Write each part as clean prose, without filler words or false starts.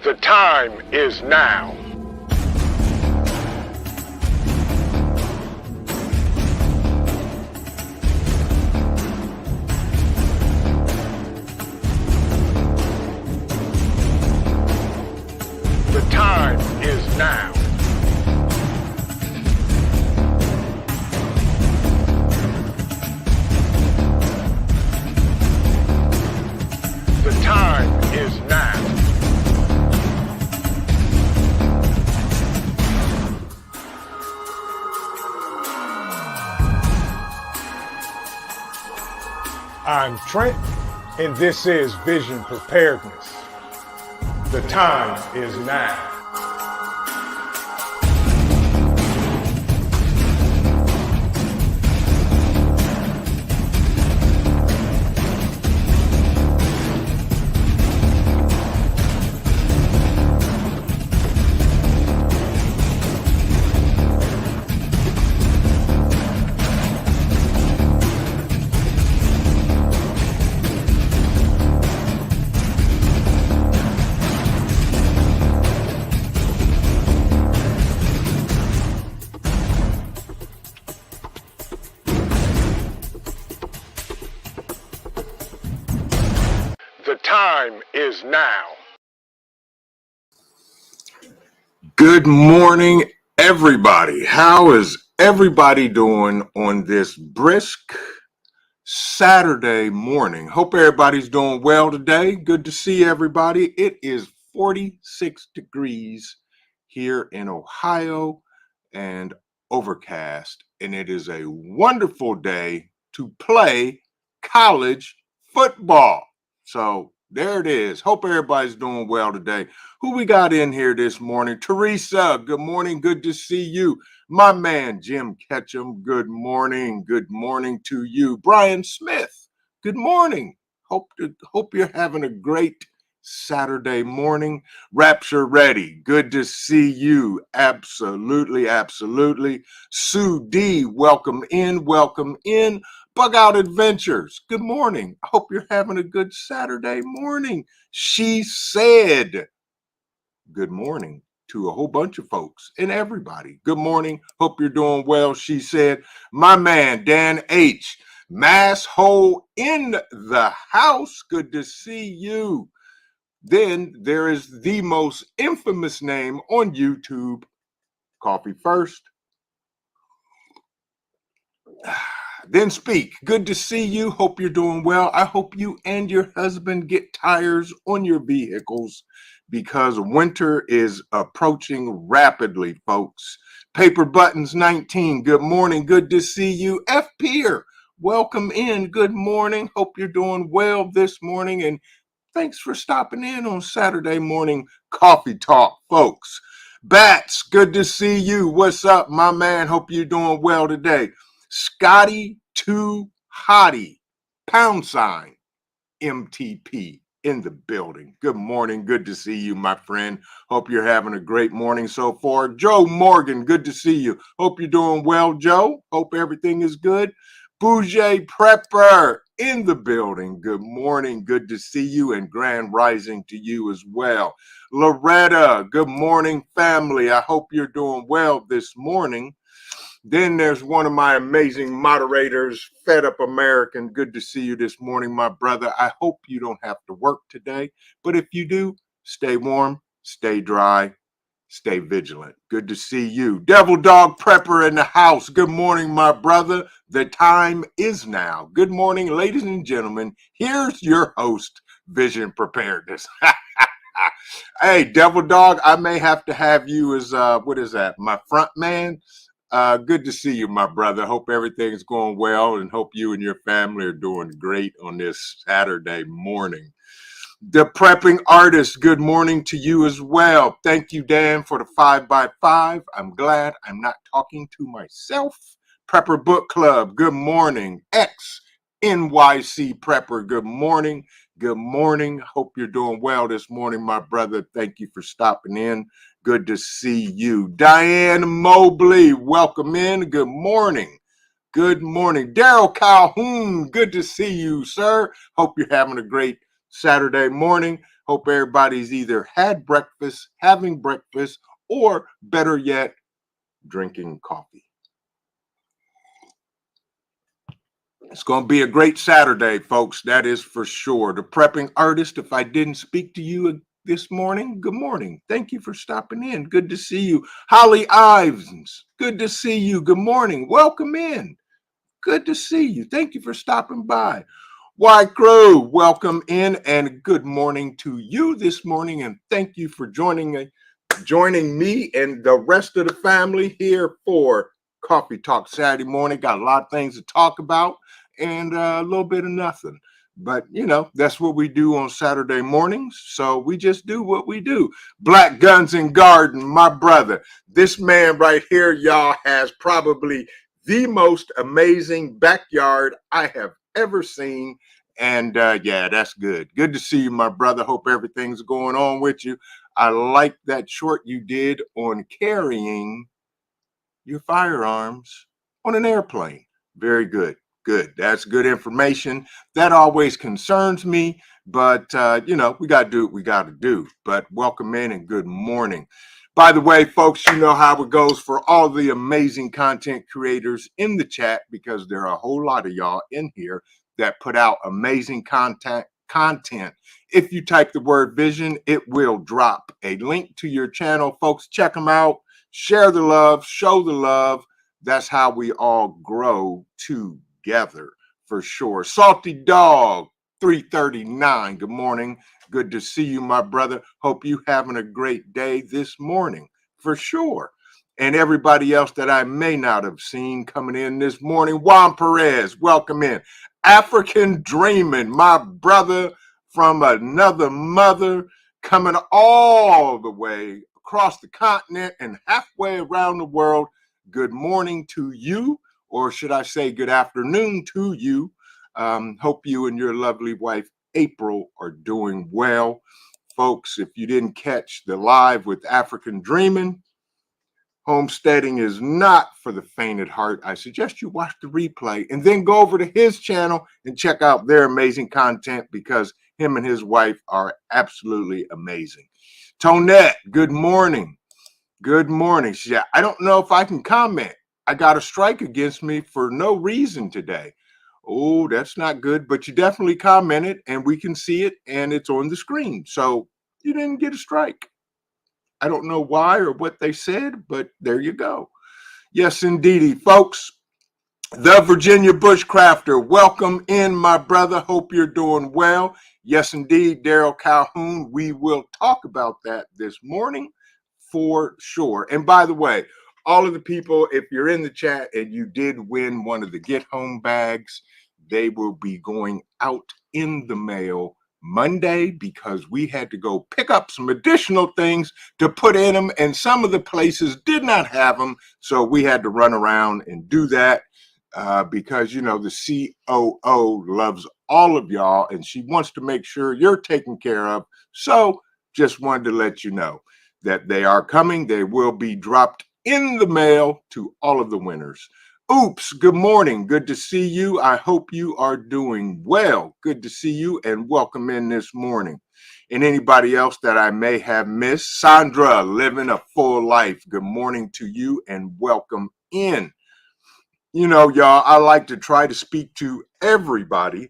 The time is now. The time is now. The time is now. I'm Trent, and this is Vision Preparedness. The time is now. The time is now. Good morning, everybody. How is everybody doing on this brisk Saturday morning? Hope everybody's doing well today. Good to see everybody. It is 46 degrees here in Ohio and overcast, and it is a wonderful day to play college football. So there it is. Hope everybody's doing well today. Who we got in here this morning? Teresa, good morning. Good to see you. My man, Jim Ketchum, good morning. Good morning to you. Brian Smith, good morning. Hope you're having a great Saturday morning. Rapture Ready, good to see you. Absolutely, absolutely. Sue D, welcome in, welcome in. Bug Out Adventures, good morning. I hope you're having a good Saturday morning. She said good morning to a whole bunch of folks and everybody. Good morning. Hope you're doing well. She said, my man, Dan H. Masshole in the house. Good to see you. Then there is the most infamous name on YouTube, Coffee First. Then Speak. Good to see you. Hope you're doing well. I hope you and your husband get tires on your vehicles because winter is approaching rapidly, folks. Paper Buttons 19. Good morning. Good to see you. F. Peer, welcome in. Good morning. Hope you're doing well this morning. And thanks for stopping in on Saturday morning coffee talk, folks. Bats, good to see you. What's up, my man? Hope you're doing well today. Scotty Too Hottie, # MTP in the building. Good morning. Good to see you, my friend. Hope you're having a great morning so far. Joe Morgan, good to see you. Hope you're doing well, Joe. Hope everything is good. Bougie Prepper in the building. Good morning. Good to see you, and grand rising to you as well. Loretta, good morning, family. I hope you're doing well this morning. Then there's one of my amazing moderators, Fed Up American. Good to see you this morning, my brother. I hope you don't have to work today, but if you do, stay warm, stay dry, stay vigilant. Good to see you. Devil Dog Prepper in the house. Good morning, my brother. The time is now. Good morning, ladies and gentlemen. Here's your host, Vision Preparedness. Hey, Devil Dog, I may have to have you as, my front man. Good to see you, my brother. Hope everything's going well and hope you and your family are doing great on this Saturday morning. The Prepping Artist, good morning to you as well. Thank you, Dan, for the 5x5. I'm glad I'm not talking to myself. Prepper Book Club, good morning. X NYC Prepper, good morning. Good morning. Hope you're doing well this morning, my brother. Thank you for stopping in. Good to see you. Diane Mobley, welcome in. Good morning. Good morning. Daryl Calhoun, good to see you, sir. Hope you're having a great Saturday morning. Hope everybody's either had breakfast, having breakfast, or better yet, drinking coffee. It's going to be a great Saturday, folks. That is for sure. The prepping artist, if I didn't speak to you this morning, good morning. Thank you for stopping in. Good to see you. Holly Ives, good to see you. Good morning. Welcome in. Good to see you. Thank you for stopping by. White Crow, welcome in and good morning to you this morning. And thank you for joining me and the rest of the family here for Coffee Talk Saturday morning. Got a lot of things to talk about and a little bit of nothing. But, you know, that's what we do on Saturday mornings. So we just do what we do. Black Guns and Garden, my brother. This man right here, y'all, has probably the most amazing backyard I have ever seen. And yeah, that's good. Good to see you, my brother. Hope everything's going on with you. I like that short you did on carrying your firearms on an airplane. Very good. Good. That's good information. That always concerns me, but you know, we got to do what we got to do. But welcome in and good morning. By the way, folks, you know how it goes for all the amazing content creators in the chat, because there are a whole lot of y'all in here that put out amazing content. If you type the word vision, it will drop a link to your channel. Folks, check them out. Share the love, show the love. That's how we all grow together for sure. Salty Dog 339. Good morning. Good to see you, my brother. Hope you having a great day this morning for sure. And everybody else that I may not have seen coming in this morning. Juan Perez, welcome in. African Dreaming, my brother from another mother, coming all the way across the continent and halfway around the world. Good morning to you, or should I say good afternoon to you. Hope you and your lovely wife, April, are doing well. Folks, if you didn't catch the live with African Dreaming, homesteading is not for the faint at heart. I suggest you watch the replay and then go over to his channel and check out their amazing content, because him and his wife are absolutely amazing. Tonette, good morning. Good morning. She said, I don't know if I can comment. I got a strike against me for no reason today. Oh, that's not good, but you definitely commented and we can see it and it's on the screen. So you didn't get a strike. I don't know why or what they said, but there you go. Yes, indeedy, folks. The Virginia Bushcrafter, welcome in, my brother. Hope you're doing well. Yes, indeed, Daryl Calhoun. We will talk about that this morning for sure. And by the way, all of the people, if you're in the chat and you did win one of the Get Home bags, they will be going out in the mail Monday, because we had to go pick up some additional things to put in them, and some of the places did not have them, so we had to run around and do that. Because, you know, the COO loves all of y'all and she wants to make sure you're taken care of. So just wanted to let you know that they are coming. They will be dropped in the mail to all of the winners. Oops, good morning. Good to see you. I hope you are doing well. Good to see you and welcome in this morning. And anybody else that I may have missed, Sandra, living a full life. Good morning to you and welcome in. You know, y'all, I like to try to speak to everybody.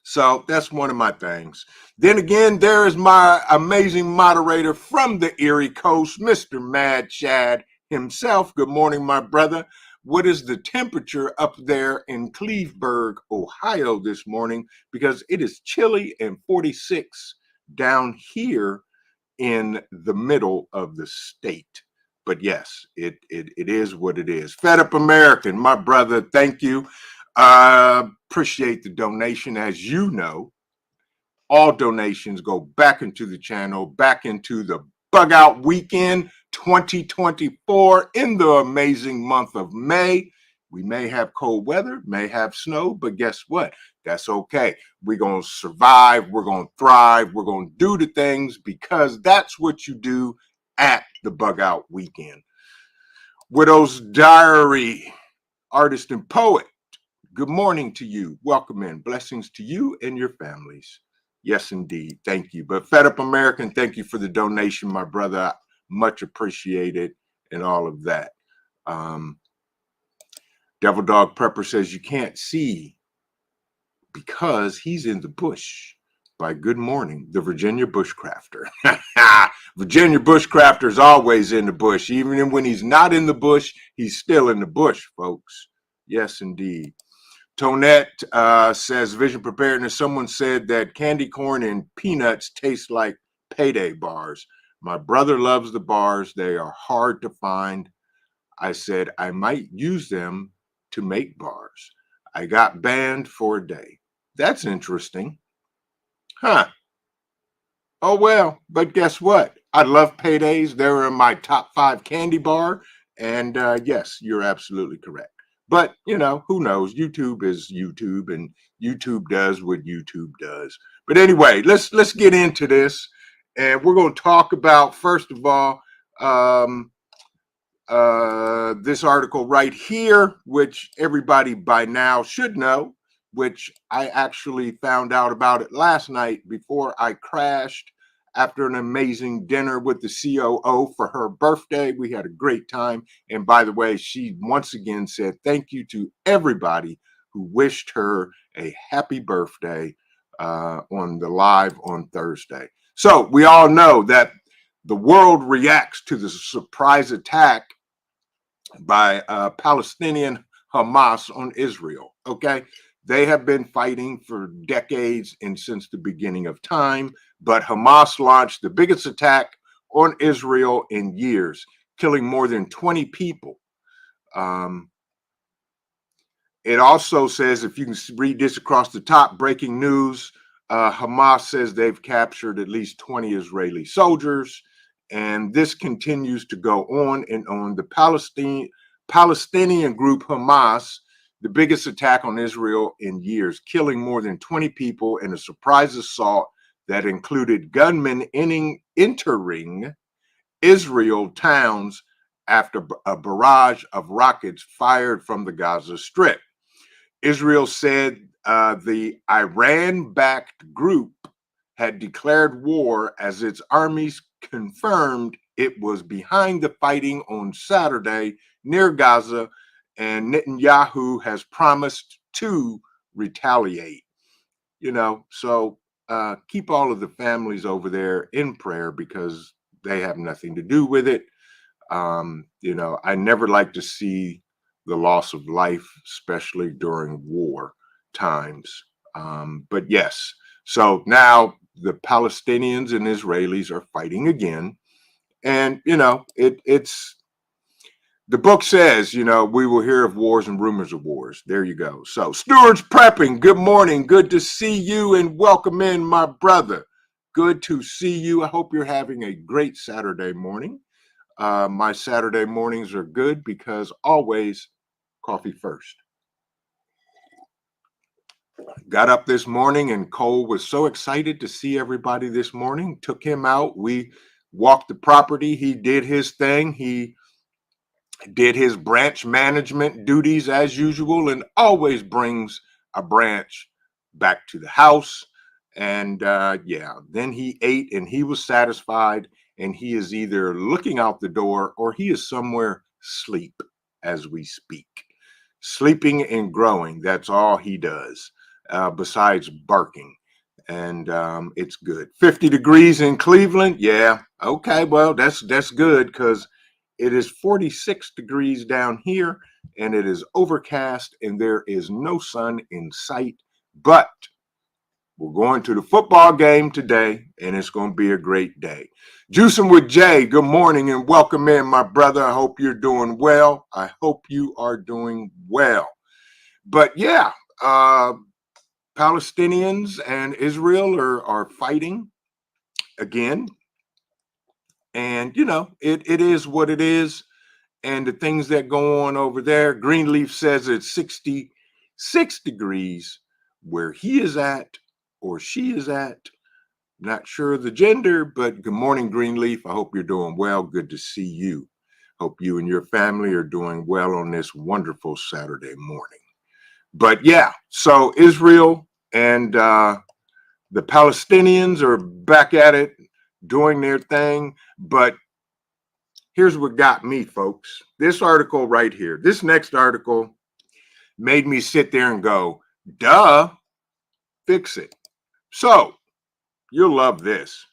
So that's one of my things. Then again, there is my amazing moderator from the Erie Coast, Mr. Mad Chad himself. Good morning, my brother. What is the temperature up there in Cleveburg, Ohio this morning? Because it is chilly and 46 down here in the middle of the state. But yes, it is what it is. Fed Up American, my brother, thank you. Appreciate the donation. As you know, all donations go back into the channel, back into the Bug Out Weekend 2024 in the amazing month of May. We may have cold weather, may have snow, but guess what? That's okay. We're going to survive. We're going to thrive. We're going to do the things, because that's what you do at the Bug Out Weekend. Widow's Diary, artist and poet, good morning to you. Welcome in. Blessings to you and your families. Yes, indeed. Thank you. But Fed Up American, thank you for the donation, my brother. Much appreciated and all of that. Devil Dog Prepper says you can't see because he's in the bush. By Good Morning, the Virginia Bushcrafter. Virginia Bushcrafter is always in the bush. Even when he's not in the bush, he's still in the bush, folks. Yes, indeed. Tonette says, Vision Preparedness. Someone said that candy corn and peanuts taste like payday bars. My brother loves the bars. They are hard to find. I said I might use them to make bars. I got banned for a day. That's interesting. Huh. Oh, well, but guess what? I love paydays. They're in my top 5 candy bar. And yes, you're absolutely correct. But, you know, who knows? YouTube is YouTube, and YouTube does what YouTube does. But anyway, let's get into this. And we're going to talk about, first of all, this article right here, which everybody by now should know, which I actually found out about it last night before I crashed after an amazing dinner with the COO for her birthday. We had a great time. And by the way, she once again said thank you to everybody who wished her a happy birthday on the live on Thursday. So we all know that the world reacts to the surprise attack by Palestinian Hamas on Israel. Okay. They have been fighting for decades and since the beginning of time, but Hamas launched the biggest attack on Israel in years, killing more than 20 people. It also says, if you can read this across the top, breaking news, Hamas says they've captured at least 20 Israeli soldiers, and this continues to go on and on. The Palestinian group Hamas, the biggest attack on Israel in years, killing more than 20 people in a surprise assault that included gunmen entering Israel towns after a barrage of rockets fired from the Gaza Strip. Israel said the Iran-backed group had declared war as its armies confirmed it was behind the fighting on Saturday near Gaza, and Netanyahu has promised to retaliate. You know, so keep all of the families over there in prayer because they have nothing to do with it. You know, I never like to see the loss of life, especially during war times. But yes, so now the Palestinians and Israelis are fighting again. And, you know, it's the book says, you know, we will hear of wars and rumors of wars. There you go. So, Stewards Prepping, good morning. Good to see you and welcome in my brother. Good to see you. I hope you're having a great Saturday morning. My Saturday mornings are good because always coffee first. Got up this morning and Cole was so excited to see everybody this morning. Took him out. We walked the property. He did his thing. He did his branch management duties as usual and always brings a branch back to the house. And yeah, then he ate and he was satisfied. And he is either looking out the door or he is somewhere asleep as we speak. Sleeping and growing. That's all he does besides barking. And it's good. 50 degrees in Cleveland. Yeah. Okay. Well, that's good because it is 46 degrees down here and it is overcast and there is no sun in sight. But we're going to the football game today and it's going to be a great day. Juicing with Jay, good morning and welcome in, my brother. I hope you're doing well. I hope you are doing well. But yeah, Palestinians and Israel are fighting again. And, you know, it is what it is. And the things that go on over there, Greenleaf says it's 66 degrees where he is at or she is at. Not sure of the gender, but good morning, Greenleaf. I hope you're doing well. Good to see you. Hope you and your family are doing well on this wonderful Saturday morning. But yeah, so Israel and The Palestinians are back at it, doing their thing. But here's what got me, folks. This article right here, this next article made me sit there and go, duh, fix it. So you'll love this.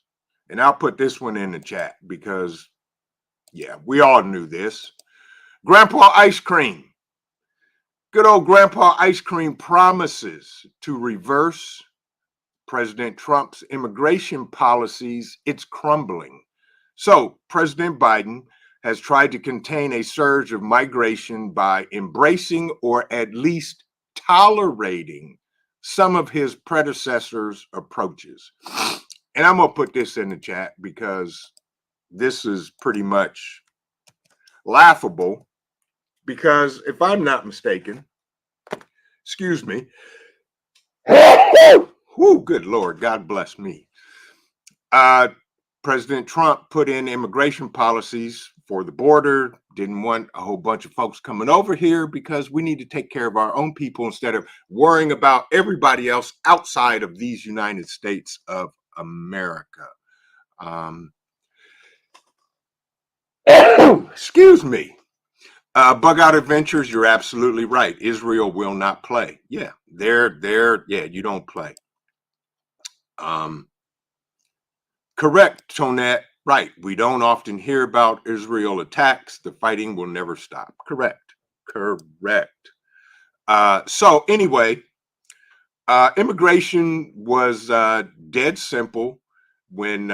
And I'll put this one in the chat because, yeah, we all knew this. Grandpa Ice Cream. Good old Grandpa Ice Cream promises to reverse President Trump's immigration policies. It's crumbling. So President Biden has tried to contain a surge of migration by embracing or at least tolerating some of his predecessors' approaches. And I'm going to put this in the chat because this is pretty much laughable. Because if I'm not mistaken, excuse me, whoo, good Lord, God bless me. President Trump put in immigration policies for the border, didn't want a whole bunch of folks coming over here because we need to take care of our own people instead of worrying about everybody else outside of these United States of America. Excuse me. Bug Out Adventures, you're absolutely right. Israel will not play. Yeah, you don't play. Correct, Tonette. Right. We don't often hear about Israel attacks. The fighting will never stop. Correct. So anyway, immigration was dead simple when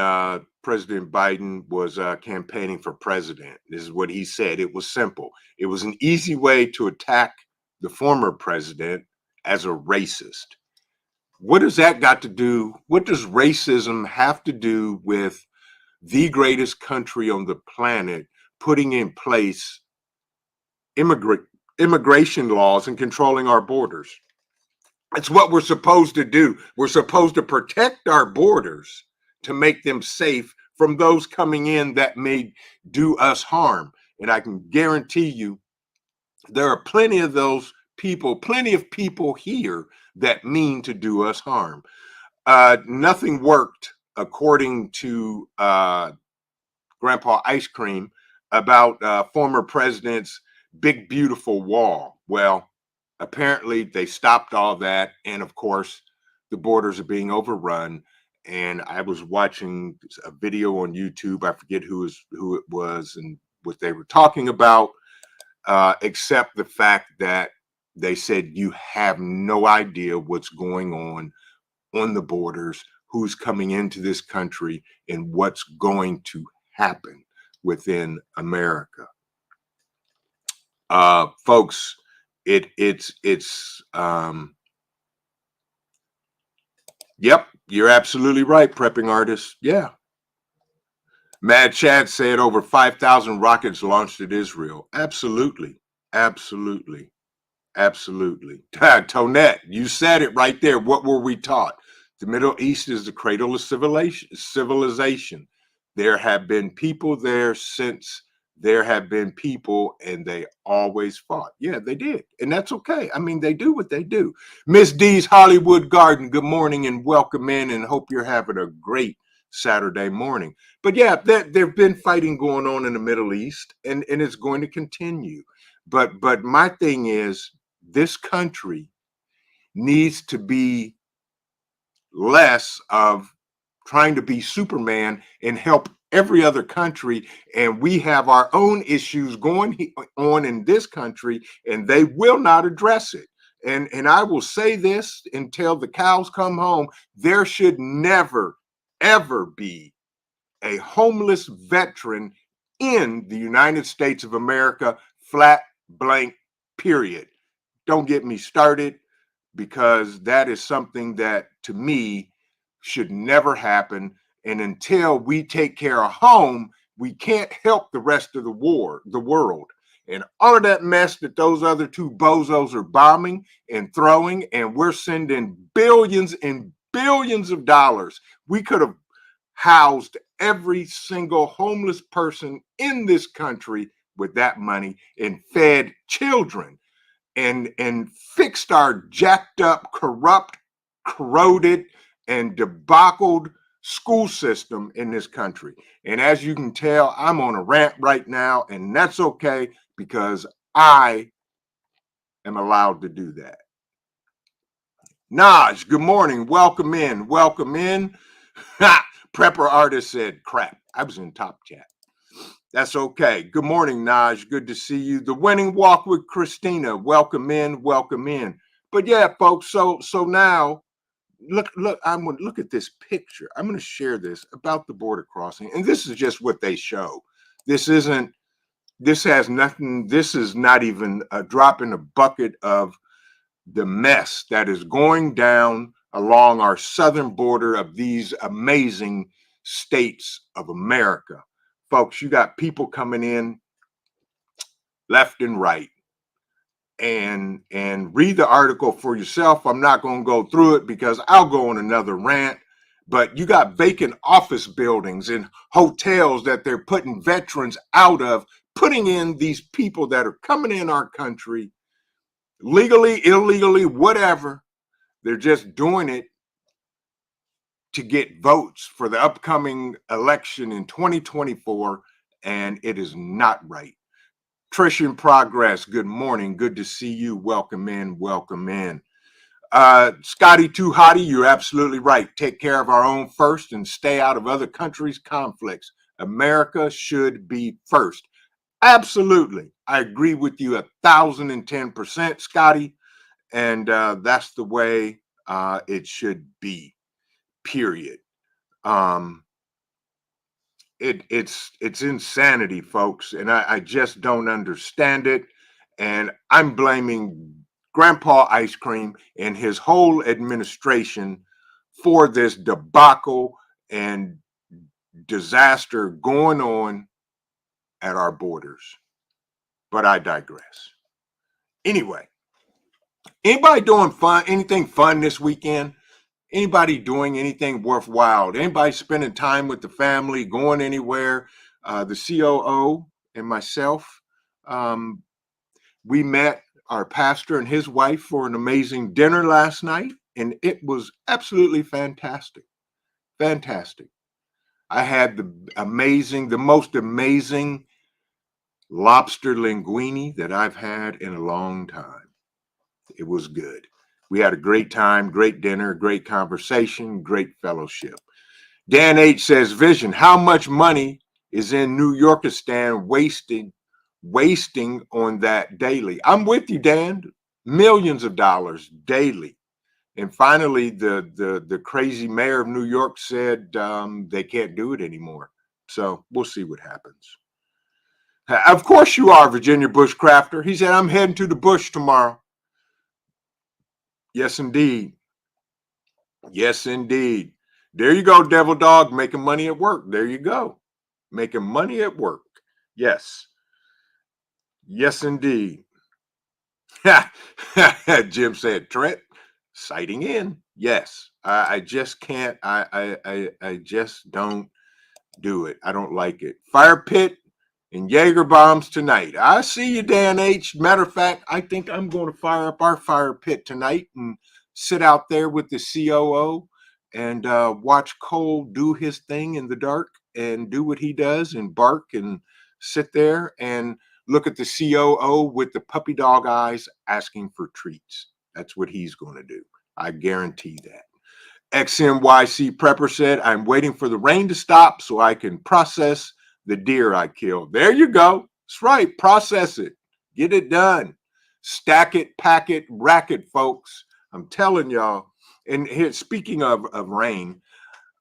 President Biden was campaigning for president. This is what he said. It was simple. It was an easy way to attack the former president as a racist. What does that got to do? What does racism have to do with the greatest country on the planet putting in place immigration laws and controlling our borders? It's what we're supposed to do. We're supposed to protect our borders to make them safe from those coming in that may do us harm. And I can guarantee you there are plenty of those people, plenty of people here that mean to do us harm. Nothing worked, according to Grandpa Ice Cream, about former president's big, beautiful wall. Well, apparently they stopped all that. And of course, the borders are being overrun. And I was watching a video on YouTube. I forget who it was and what they were talking about, except the fact that they said you have no idea what's going on the borders, who's coming into this country, and what's going to happen within America. Folks, yep, you're absolutely right, prepping artists. Yeah. Mad Chad said over 5,000 rockets launched at Israel. Absolutely. Absolutely. Absolutely. Tonette, you said it right there. What were we taught? The Middle East is the cradle of civilization. There have been people there since there have been people, and they always fought. Yeah, they did. And that's okay. I mean, they do what they do. Miss D's Hollywood Garden, good morning and welcome in, and hope you're having a great Saturday morning. But yeah, there've been fighting going on in the Middle East, and it's going to continue. But my thing is, this country needs to be less of trying to be Superman and help every other country. And we have our own issues going on in this country, and they will not address it. And I will say this until the cows come home: there should never, ever be a homeless veteran in the United States of America, flat blank, period. Don't get me started, because that is something that, to me, should never happen. And until we take care of home, we can't help the rest of the world. And all of that mess that those other two bozos are bombing and throwing, and we're sending billions and billions of dollars. We could have housed every single homeless person in this country with that money and fed children and fixed our jacked up, corrupt, corroded, and debacled school system in this country. And as you can tell, I'm on a rant right now, and that's okay because I am allowed to do that. Naj, good morning. Welcome in. Welcome in. Prepper artist said, crap. I was in top chat. That's okay. Good morning, Naj. Good to see you. The winning walk with Christina. Welcome in. Welcome in. But yeah, folks. So now look. I'm gonna look at this picture. I'm going to share this about the border crossing, and this is just what they show. This isn't. This has nothing. This is not even a drop in the bucket of the mess that is going down along our southern border of these amazing states of America. Folks, you got people coming in left and right, and read the article for yourself. I'm not going to go through it because I'll go on another rant, but you got vacant office buildings and hotels that they're putting veterans out of, putting in these people that are coming in our country legally, illegally, whatever. They're just doing it to get votes for the upcoming election in 2024, and it is not right. Trish in progress, good morning. Good to see you. Welcome in. Welcome in. Scotty Too Hottie, you're absolutely right. Take care of our own first and stay out of other countries' conflicts. America should be first. Absolutely. I agree with you 1,010%, Scotty. And that's the way it should be, period. It's insanity, folks, and I just don't understand it. And I'm blaming Grandpa Ice Cream and his whole administration for this debacle and disaster going on at our borders. But I digress. Anyway, anybody doing anything fun this weekend? Anybody doing anything worthwhile? Anybody spending time with the family, going anywhere? The COO and myself, we met our pastor and his wife for an amazing dinner last night, and it was absolutely fantastic. Fantastic. I had the most amazing lobster linguine that I've had in a long time. It was good. We had a great time, great dinner, great conversation, great fellowship. Dan H says, Vision, how much money is in New Yorkistan wasting on that daily? I'm with you, Dan. Millions of dollars daily. And finally, the crazy mayor of New York said they can't do it anymore. So we'll see what happens. Of course you are, Virginia Bushcrafter. He said, I'm heading to the bush tomorrow. Yes, indeed. Yes, indeed. There you go, Devil Dog, making money at work. There you go. Making money at work. Yes. Yes, indeed. Jim said, Trent, sighting in. Yes. I just can't. I just don't do it. I don't like it. Fire pit and Jaeger bombs tonight. I see you, Dan H. Matter of fact, I think I'm going to fire up our fire pit tonight and sit out there with the COO and watch Cole do his thing in the dark and do what he does and bark and sit there and look at the COO with the puppy dog eyes asking for treats. That's what he's going to do. I guarantee that. XNYC Prepper said, I'm waiting for the rain to stop so I can process the deer I killed. There you go. That's right. Process it. Get it done. Stack it, pack it, rack it, folks. I'm telling y'all. And here, speaking of rain,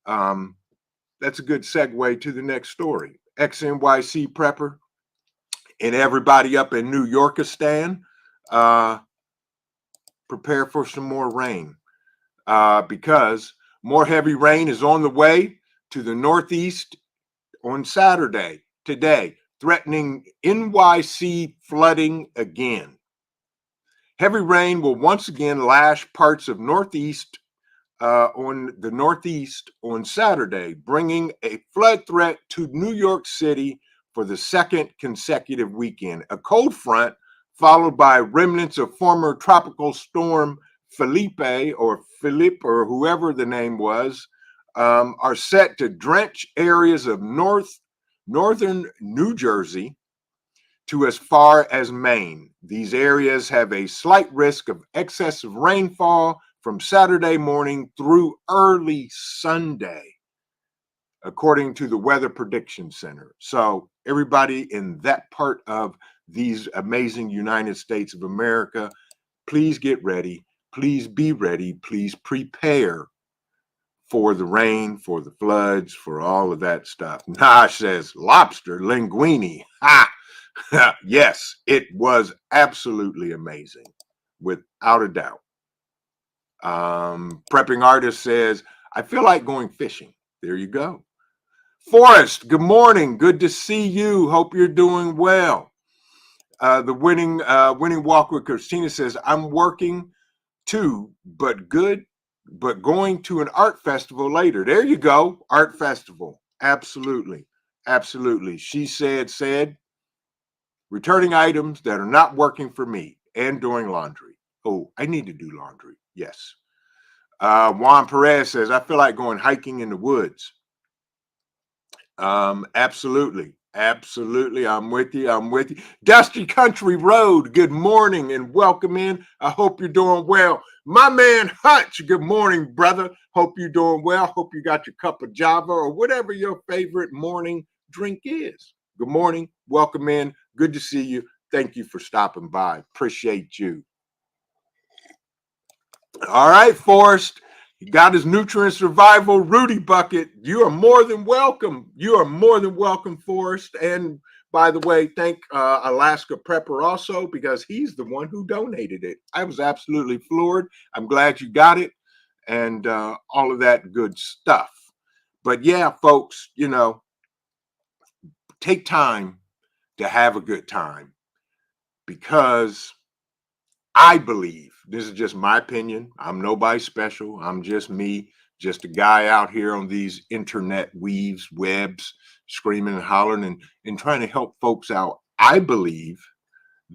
that's a good segue to the next story. XNYC Prepper and everybody up in New Yorkistan, prepare for some more rain. Because more heavy rain is on the way to the Northeast on Saturday, today, threatening NYC flooding again. Heavy rain will once again lash parts of Northeast on Saturday, bringing a flood threat to New York City for the second consecutive weekend. A cold front followed by remnants of former tropical storm Felipe or Philippe or whoever the name was, are set to drench areas of northern New Jersey to as far as Maine. These areas have a slight risk of excessive rainfall from Saturday morning through early Sunday, according to the Weather Prediction Center. So everybody in that part of these amazing United States of America, please get ready. Please be ready. Please prepare for the rain, for the floods, for all of that stuff. Nash says, lobster, linguine. Ha! Yes, it was absolutely amazing, without a doubt. Prepping Artist says, I feel like going fishing. There you go. Forrest, good morning. Good to see you. Hope you're doing well. The winning walk with Christina says, I'm working too, but going to an art festival later. There you go. Art festival. Absolutely. Absolutely. She said, returning items that are not working for me and doing laundry. Oh, I need to do laundry. Yes. Juan Perez says, I feel like going hiking in the woods. Absolutely. Absolutely. I'm with you. I'm with you. Dusty Country Road, good morning and welcome in. I hope you're doing well. My man Hutch, good morning, brother. Hope you're doing well. Hope you got your cup of Java or whatever your favorite morning drink is. Good morning. Welcome in. Good to see you. Thank you for stopping by. Appreciate you. All right, Forrest. He got his nutrient survival Rudy bucket. You are more than welcome. You are more than welcome, Forrest. And by the way, thank Alaska Prepper also, because he's the one who donated it. I was absolutely floored. I'm glad you got it and all of that good stuff. But yeah, folks, take time to have a good time, because I believe, this is just my opinion, I'm nobody special, I'm just me, just a guy out here on these internet webs, screaming and hollering and trying to help folks out. I believe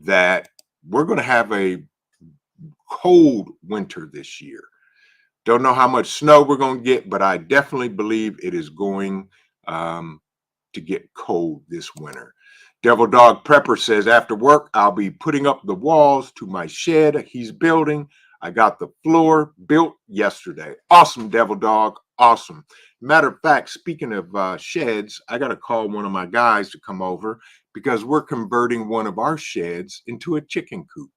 that we're going to have a cold winter this year. Don't know how much snow we're going to get, but I definitely believe it is going to get cold this winter. Devil Dog Prepper says, after work, I'll be putting up the walls to my shed he's building. I got the floor built yesterday. Awesome, Devil Dog. Awesome. Matter of fact, speaking of sheds, I got to call one of my guys to come over because we're converting one of our sheds into a chicken coop.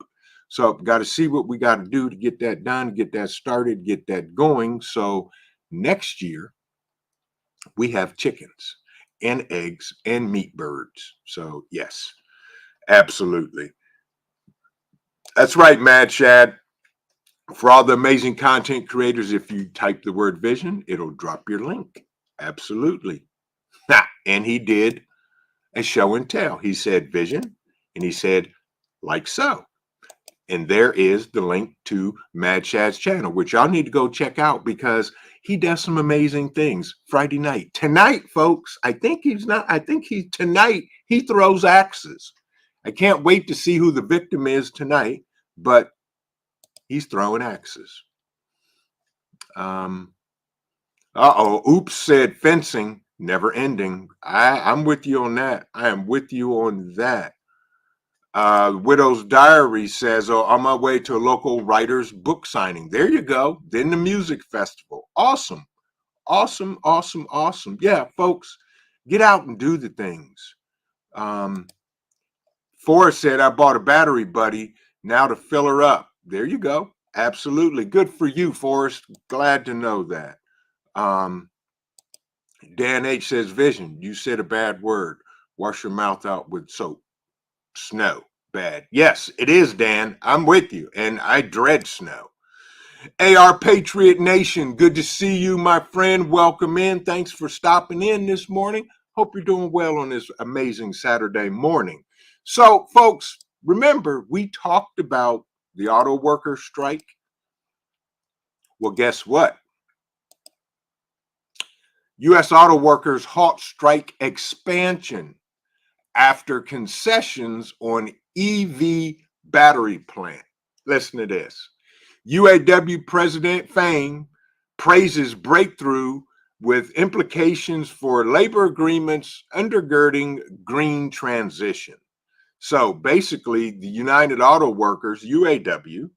So got to see what we got to do to get that done, get that started, get that going. So next year, we have chickens and eggs and meat birds. So yes, absolutely. That's right, Mad Shad. For all the amazing content creators, if you type the word vision, it'll drop your link. Absolutely. And he did a show and tell. He said vision and he said like so. And there is the link to Mad Shad's channel, which y'all need to go check out because he does some amazing things. Friday night. Tonight, folks, tonight he throws axes. I can't wait to see who the victim is tonight, but he's throwing axes. Oops said fencing, never ending. I'm with you on that. I am with you on that. Widow's Diary says, on my way to a local writer's book signing. There you go. Then the music festival. Awesome. Awesome, awesome, awesome. Yeah, folks, get out and do the things. Forrest said, I bought a battery, buddy, now to fill her up. There you go. Absolutely. Good for you, Forrest. Glad to know that. Dan H says, vision, you said a bad word. Wash your mouth out with soap. Snow. Bad. Yes, it is, Dan. I'm with you, and I dread snow. AR Patriot Nation, good to see you, my friend. Welcome in. Thanks for stopping in this morning. Hope you're doing well on this amazing Saturday morning. So, folks, remember, we talked about the auto worker strike. Well, guess what? U.S. auto workers halt strike expansion after concessions on EV battery plant. Listen to this. UAW President Fain praises breakthrough with implications for labor agreements undergirding green transition. So basically, the United Auto Workers, UAW,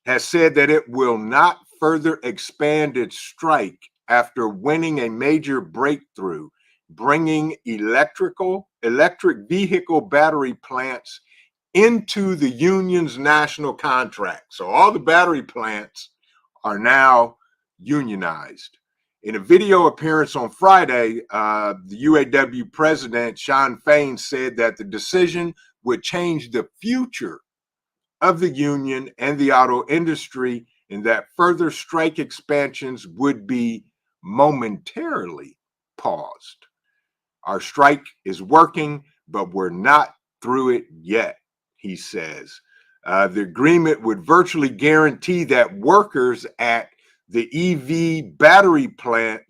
has said that it will not further expand its strike after winning a major breakthrough, bringing electric vehicle battery plants into the union's national contract. So all the battery plants are now unionized. In a video appearance on Friday, the UAW president, Shawn Fain, said that the decision would change the future of the union and the auto industry, and that further strike expansions would be momentarily paused. Our strike is working, but we're not through it yet, he says. The agreement would virtually guarantee that workers at the EV battery plant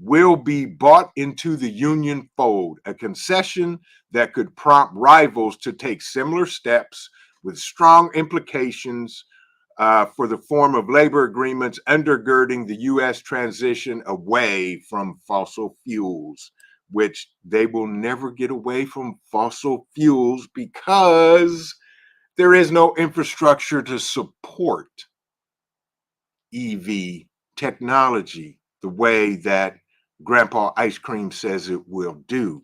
will be bought into the union fold, a concession that could prompt rivals to take similar steps with strong implications for the form of labor agreements undergirding the U.S. transition away from fossil fuels, which they will never get away from fossil fuels because there is no infrastructure to support EV technology the way that Grandpa Ice Cream says it will do.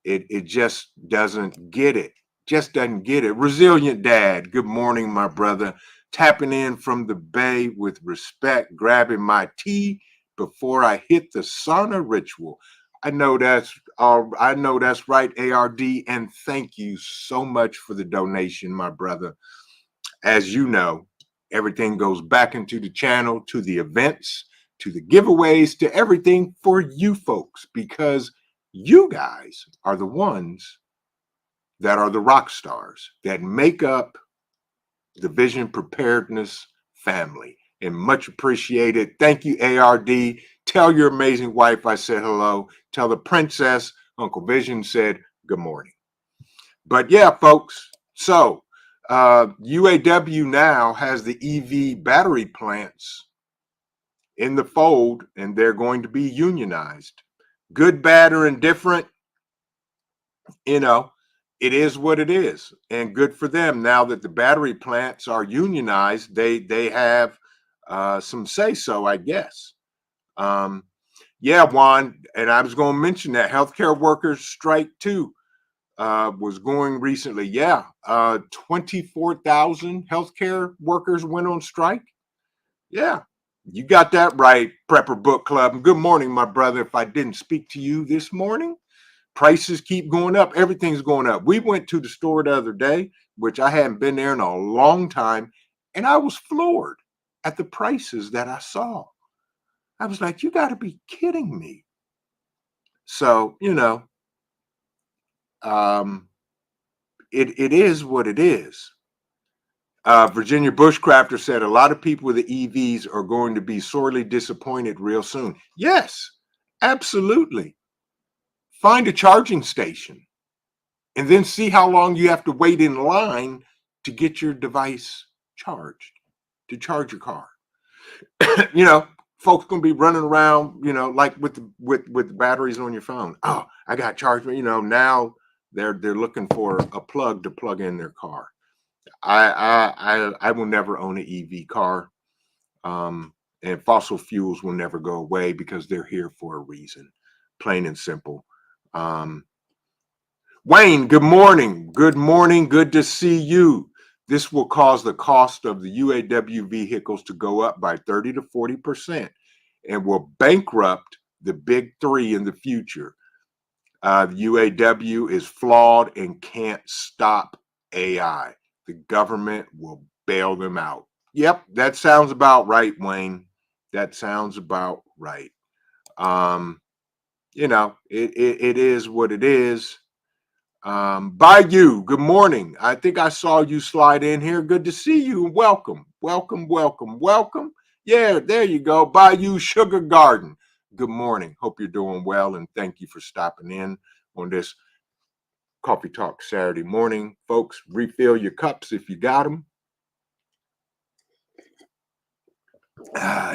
It just doesn't get it. Just doesn't get it. Resilient Dad, good morning, my brother. Tapping in from the Bay with respect, grabbing my tea before I hit the sauna ritual. I know that's right, ARD, and thank you so much for the donation, my brother. As you know, everything goes back into the channel, to the events, to the giveaways, to everything for you folks, because you guys are the ones that are the rock stars that make up the Vision Preparedness family. And much appreciated. Thank you, ARD. Tell your amazing wife I said hello. Tell the princess Uncle Vision said good morning. But yeah, folks, so UAW now has the EV battery plants in the fold, and they're going to be unionized. Good, bad, or indifferent, you know, it is what it is, and good for them. Now that the battery plants are unionized, they have some say so, I guess. Yeah, Juan, and I was going to mention that healthcare workers strike too. Was going recently. Yeah, 24,000 healthcare workers went on strike. Yeah, you got that right, Prepper Book Club. And good morning, my brother. If I didn't speak to you this morning, prices keep going up. Everything's going up. We went to the store the other day, which I hadn't been there in a long time, and I was floored at the prices that I saw. I was like, you got to be kidding me. So, it is what it is. Virginia Bushcrafter said a lot of people with the EVs are going to be sorely disappointed real soon. Yes, absolutely. Find a charging station and then see how long you have to wait in line to get your device charged, to charge your car. Folks gonna be running around, like with the batteries on your phone. Oh, I got charged. Now they're looking for a plug to plug in their car. I will never own an EV car, and fossil fuels will never go away because they're here for a reason, plain and simple. Wayne, good morning. Good morning. Good to see you. This will cause the cost of the UAW vehicles to go up by 30 to 40% and will bankrupt the big three in the future. The UAW is flawed and can't stop AI. The government will bail them out. Yep, that sounds about right, Wayne. That sounds about right. It is what it is. Bayou, good morning. I think I saw you slide in here. Good to see you. Welcome, welcome, welcome, welcome. Yeah, there you go. Bayou Sugar Garden. Good morning. Hope you're doing well, and thank you for stopping in on this Coffee Talk Saturday morning. Folks, refill your cups if you got them.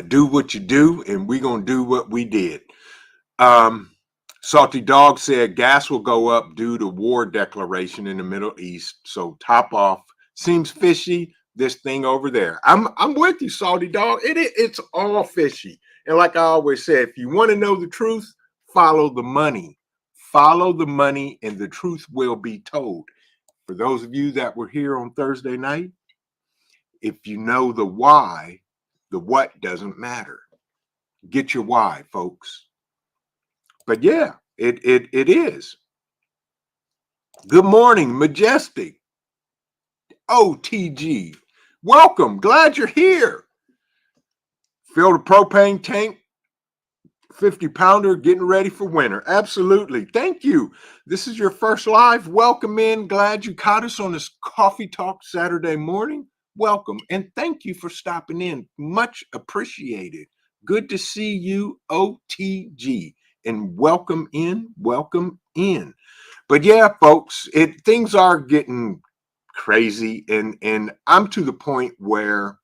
Do what you do, and we're gonna do what we did. Um, Salty Dog said gas will go up due to war declaration in the Middle East. So top off seems fishy. This thing over there, I'm with you, Salty Dog. It's all fishy. And like I always say, if you want to know the truth, follow the money. Follow the money, and the truth will be told. For those of you that were here on Thursday night, if you know the why, the what doesn't matter. Get your why, folks. But yeah, it is. Good morning, Majestic. OTG. Welcome. Glad you're here. Fill the propane tank, 50 pounder, getting ready for winter. Absolutely. Thank you. This is your first live. Welcome in. Glad you caught us on this Coffee Talk Saturday morning. Welcome. And thank you for stopping in. Much appreciated. Good to see you, OTG. And welcome in. Welcome in. But yeah, folks, things are getting crazy, and I'm to the point where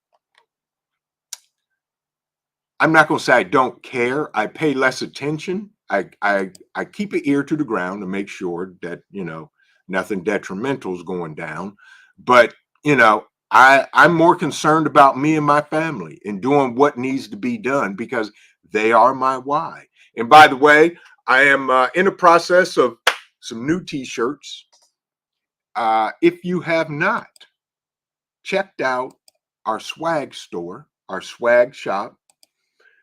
I'm not going to say I don't care. I pay less attention. I keep an ear to the ground to make sure that nothing detrimental is going down. But I'm more concerned about me and my family and doing what needs to be done because they are my why. And by the way, I am in the process of some new T-shirts. If you have not checked out our swag store, our swag shop,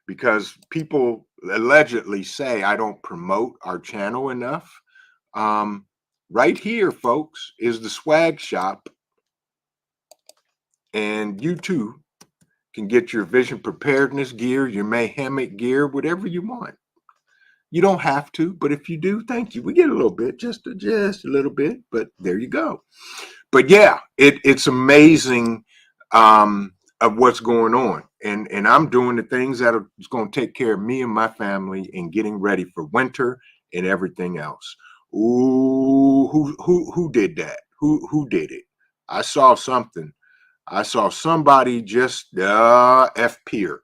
because people allegedly say I don't promote our channel enough. Right here, folks, is the swag shop. And you too can get your vision preparedness gear, your mayhemic gear, whatever you want. You don't have to, but if you do, thank you. We get a little bit, just a little bit, but there you go. But yeah, it's amazing of what's going on, and I'm doing the things that are going to take care of me and my family and getting ready for winter and everything else. Ooh, who did that? Who did it? I saw something. I saw somebody just F peer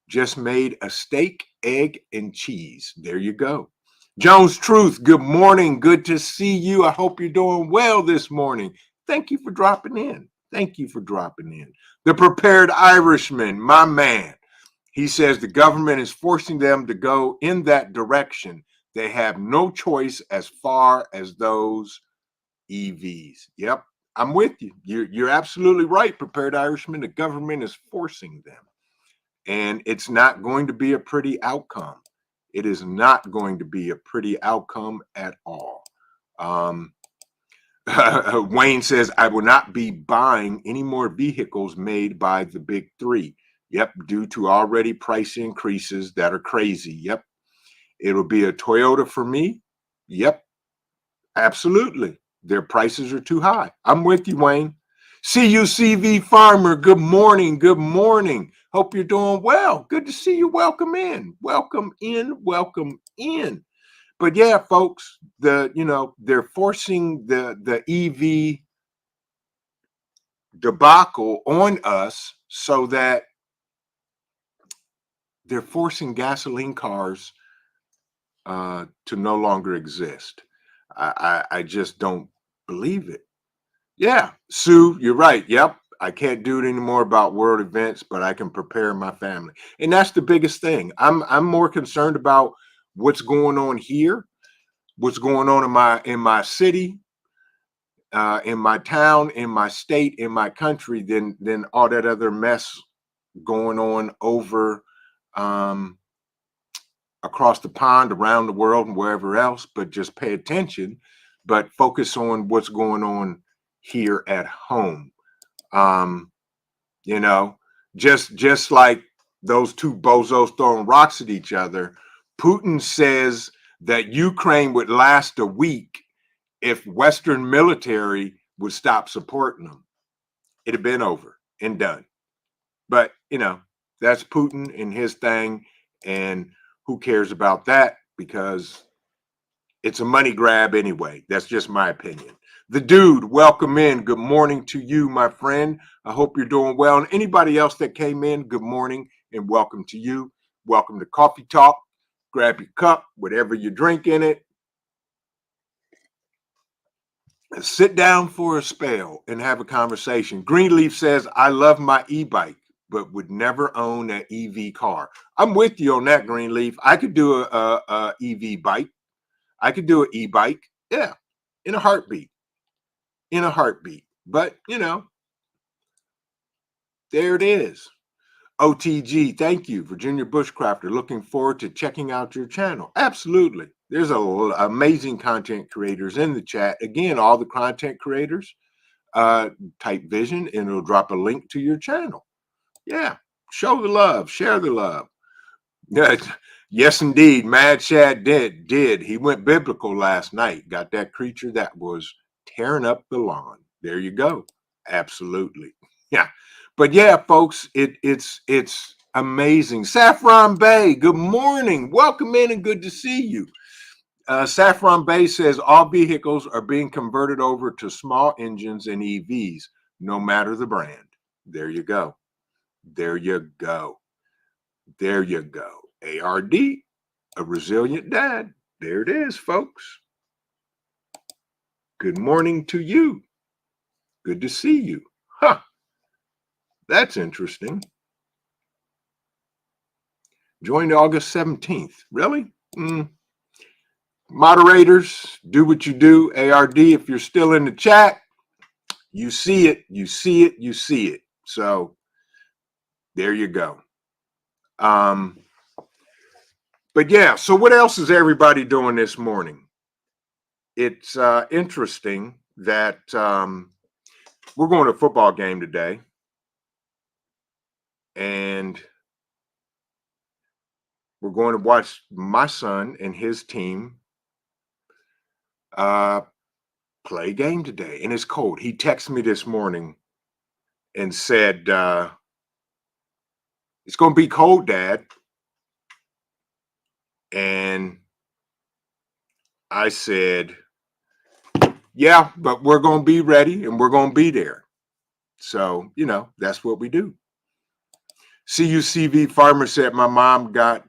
just made a steak, egg, and cheese. There you go. Jones Truth, good morning. Good to see you. I hope you're doing well this morning. Thank you for dropping in. Thank you for dropping in. The Prepared Irishman, my man. He says the government is forcing them to go in that direction. They have no choice as far as those EVs. Yep, I'm with you. You're absolutely right, Prepared Irishman. The government is forcing them. And it's not going to be a pretty outcome. It is not going to be a pretty outcome at all. Wayne says, I will not be buying any more vehicles made by the big three. Yep, due to already price increases that are crazy. Yep. It'll be a Toyota for me. Yep, absolutely. Their prices are too high. I'm with you, Wayne. CUCV Farmer, good morning. Good morning. Hope you're doing well. Good to see you. Welcome in. Welcome in. Welcome in. But yeah, folks, they're forcing the EV debacle on us so that they're forcing gasoline cars to no longer exist. I just don't believe it. Yeah, Sue, you're right. Yep. I can't do it anymore about world events, but I can prepare my family. And that's the biggest thing. I'm more concerned about what's going on here, what's going on in my city, in my town, in my state, in my country than all that other mess going on over across the pond, around the world, and wherever else. But just pay attention, but focus on what's going on here at home. You know, just like those two bozos throwing rocks at each other. Putin says that Ukraine would last a week if Western military would stop supporting them. It'd have been over and done. But that's Putin and his thing, and who cares about that? Because it's a money grab anyway. That's just my opinion. The Dude, welcome in. Good morning to you, my friend. I hope you're doing well. And anybody else that came in, good morning and welcome to you. Welcome to Coffee Talk. Grab your cup, whatever you drink in it. Sit down for a spell and have a conversation. Greenleaf says, I love my e-bike, but would never own an EV car. I'm with you on that, Greenleaf. I could do a EV bike. I could do an e-bike. Yeah, in a heartbeat. In a heartbeat. But, you know, there it is. OTG, thank you, Virginia Bushcrafter. Looking forward to checking out your channel. Absolutely. There's amazing content creators in the chat. Again, all the content creators, type vision and it'll drop a link to your channel. Yeah, show the love, share the love. Yes, indeed. Mad Shad did. He went biblical last night. Got that creature that was tearing up the lawn. There you go. Absolutely. Yeah. But yeah, folks, it's amazing. Saffron Bay, good morning. Welcome in and good to see you. Saffron Bay says all vehicles are being converted over to small engines and EVs, no matter the brand. There you go. There you go. There you go. ARD, a resilient dad. There it is, folks. Good morning to you. Good to see you. Huh. That's interesting. Joined August 17th. Really? Moderators, do what you do. ARD, if you're still in the chat, you see it, you see it, you see it. So there you go. But yeah, so what else is everybody doing this morning? It's interesting that we're going to a football game today. And we're going to watch my son and his team play a game today. And it's cold. He texted me this morning and said, it's going to be cold, Dad. And I said, yeah, but we're going to be ready and we're going to be there. So, you know, that's what we do. CUCV farmer said my mom got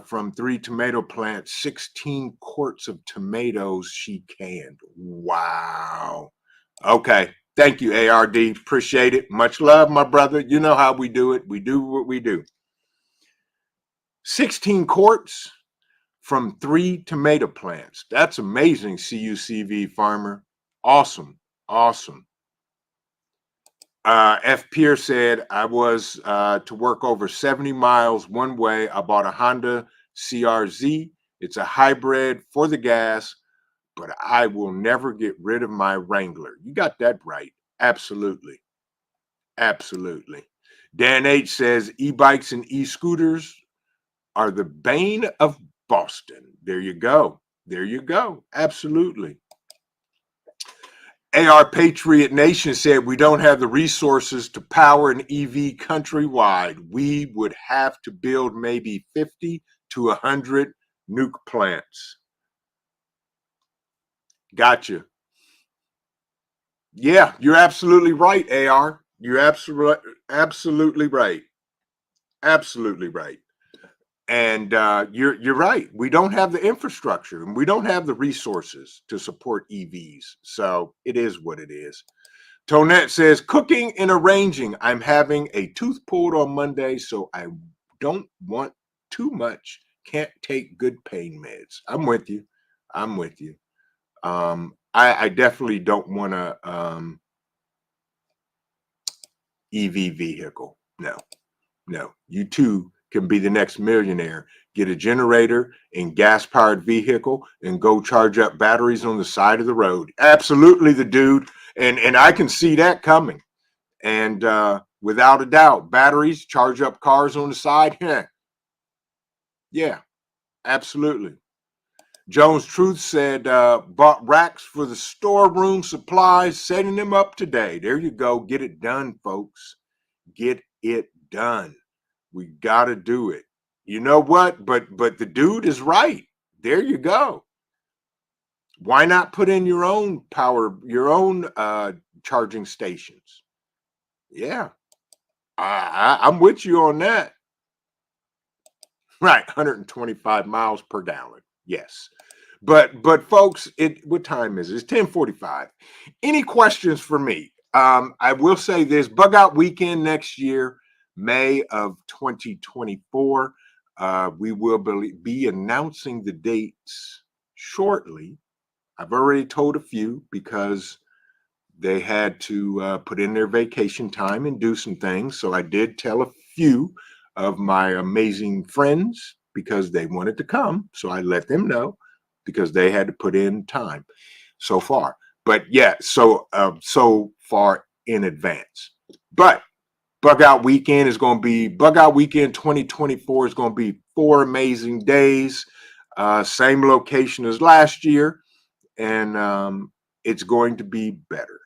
from 3 tomato plants 16 quarts of tomatoes she canned. Wow. Okay. Thank you, ARD. Appreciate it. Much love, my brother. You know how we do it. We do what we do. 16 quarts from 3 tomato plants. That's amazing, CUCV farmer. Awesome. Awesome. F. Pierce said, I was to work over 70 miles one way. I bought a Honda CRZ. It's a hybrid for the gas, but I will never get rid of my Wrangler. You got that right. Absolutely. Absolutely. Dan H. says, e-bikes and e-scooters are the bane of Boston. There you go. There you go. Absolutely. AR Patriot Nation said we don't have the resources to power an EV countrywide. We would have to build maybe 50 to 100 nuke plants. Gotcha. Yeah, you're absolutely right, AR. You're absolutely right. Absolutely right. And you're right. We don't have the infrastructure and we don't have the resources to support EVs. So it is what it is. Tonette says, cooking and arranging. I'm having a tooth pulled on Monday, so I don't want too much. Can't take good pain meds. I'm with you. I'm with you. I definitely don't want a EV vehicle. No, no. You too can be the next millionaire. Get a generator and gas-powered vehicle and go charge up batteries on the side of the road. Absolutely, the dude. And I can see that coming. And without a doubt, batteries, charge up cars on the side. Yeah, absolutely. Jones Truth said, bought racks for the storeroom supplies, setting them up today. There you go. Get it done, folks. Get it done. We got to do it. You know what? But the dude is right. There you go. Why not put in your own power, your own charging stations? Yeah. I'm with you on that. Right, 125 miles per gallon. Yes. But folks, what time is it? It's 10:45. Any questions for me? I will say this bug out weekend next year, May of 2024. We will be announcing the dates shortly. I've already told a few because they had to put in their vacation time and do some things. So I did tell a few of my amazing friends because they wanted to come. So I let them know because they had to put in time so far. But yeah, so far in advance. But Bug Out Weekend 2024 is going to be 4 amazing days, same location as last year, and it's going to be better.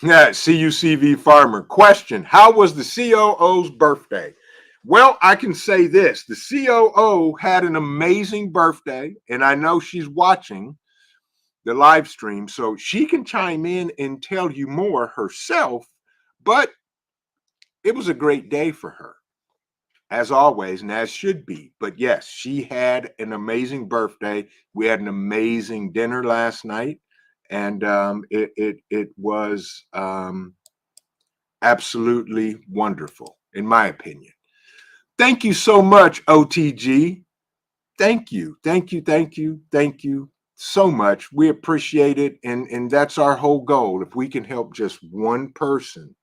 Yeah, CUCV Farmer. Question: how was the COO's birthday? Well, I can say this. The COO had an amazing birthday, and I know she's watching the live stream, so she can chime in and tell you more herself, but it was a great day for her, as always, and as should be. But yes, she had an amazing birthday. We had an amazing dinner last night, and it was absolutely wonderful, in my opinion. Thank you so much, OTG. Thank you, thank you, thank you, thank you so much. We appreciate it, and that's our whole goal. If we can help just one person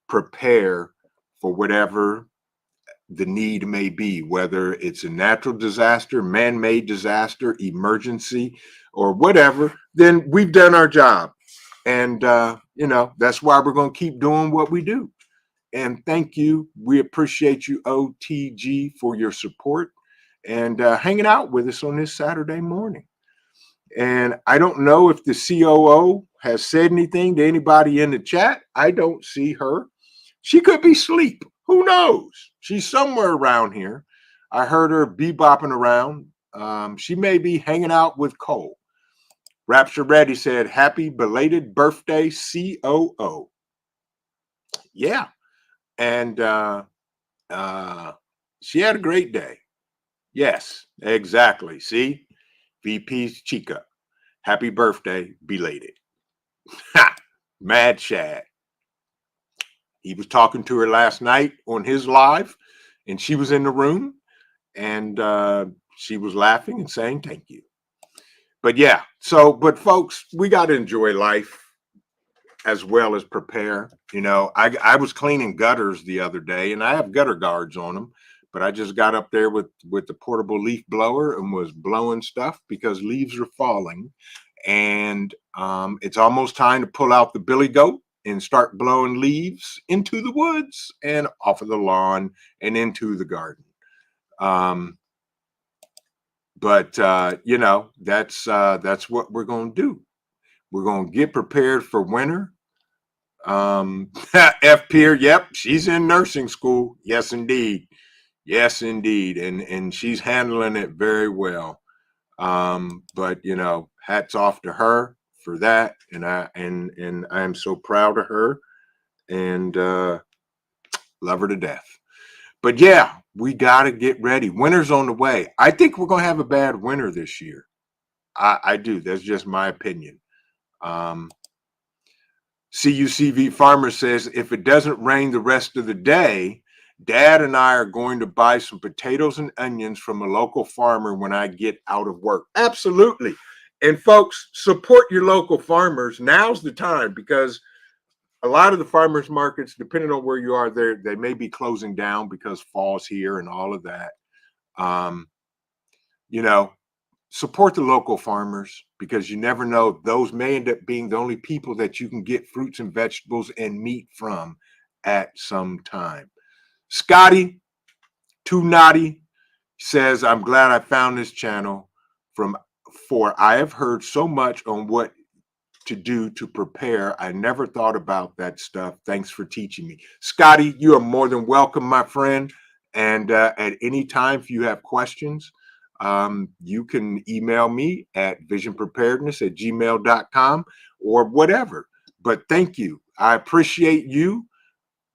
prepare for whatever the need may be, whether it's a natural disaster, man-made disaster, emergency, or whatever, then we've done our job. And that's why we're going to keep doing what we do. And thank you. We appreciate you, OTG, for your support and hanging out with us on this Saturday morning. And I don't know if the COO has said anything to anybody in the chat. I don't see her. She could be asleep. Who knows? She's somewhere around here. I heard her bebopping around. She may be hanging out with Cole. Rapture Reddy said, happy belated birthday, COO. Yeah. And she had a great day. Yes, exactly. See, VP's Chica. Happy birthday, belated. Ha! Mad Shad. He was talking to her last night on his live, and she was in the room, and she was laughing and saying thank you. But yeah, but folks, we got to enjoy life as well as prepare. I was cleaning gutters the other day, and I have gutter guards on them, but I just got up there with the portable leaf blower and was blowing stuff because leaves are falling, and it's almost time to pull out the billy goat and start blowing leaves into the woods and off of the lawn and into the garden. But that's what we're going to do. We're going to get prepared for winter. F Pier, yep, she's in nursing school. Yes, indeed. Yes, indeed. And she's handling it very well. But hats off to her for that. And I am so proud of her and love her to death. But yeah, we got to get ready. Winter's on the way. I think we're going to have a bad winter this year. I do. That's just my opinion. CUCV Farmer says, if it doesn't rain the rest of the day, Dad and I are going to buy some potatoes and onions from a local farmer when I get out of work. Absolutely. And folks, support your local farmers. Now's the time, because a lot of the farmers markets, depending on where you are, they may be closing down because fall's here and all of that. Support the local farmers, because you never know, those may end up being the only people that you can get fruits and vegetables and meat from at some time. Scotty, Too Naughty, says, I'm glad I found this channel for I have heard so much on what to do to prepare. I never thought about that stuff. Thanks for teaching me. Scotty, you are more than welcome, my friend. And at any time, if you have questions, you can email me at visionpreparedness@gmail.com or whatever. But thank you. I appreciate you